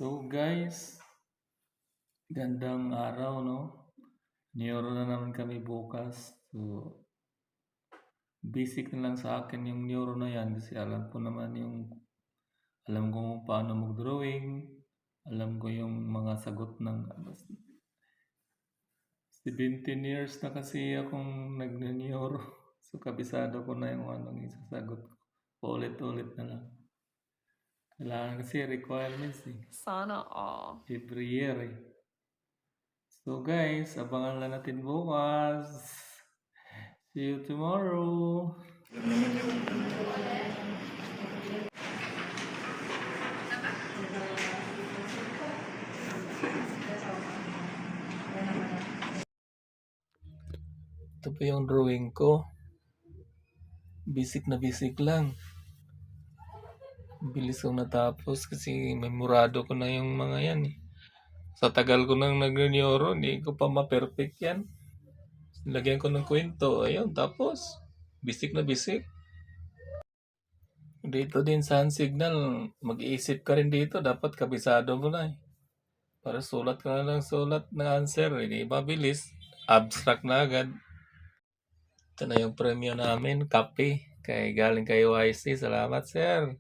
So guys, gandang araw, no? Neuro na naman kami bukas. So, basic na lang sa akin yung neuro na yan kasi alam ko kung paano mag-drawing, alam ko yung mga sagot ng 17 years na kasi akong nag-neuro. So, kabisado ko na yung anong isasagot ko. Ulit-ulit na lang. Kailangan kasi requirements eh. Sana all. Every year eh. So guys, abangan lang natin bukas. See you tomorrow. Ito po yung drawing ko. Basic na basic lang. Bilis kong natapos kasi memorado ko na yung mga yan eh. Sa tagal ko nang nag-neuro, hindi ko pa ma-perfect yan. Lagyan ko ng kwento, ayun, tapos basic na basic. Dito din sa signal, mag-iisip ka rin dito, dapat kabisado mo na eh. Para sulat ka na lang sulat ng answer, hindi mabilis, abstract na agad. Ito na yung premyo namin, kape. Kay galing kay YC, salamat sir.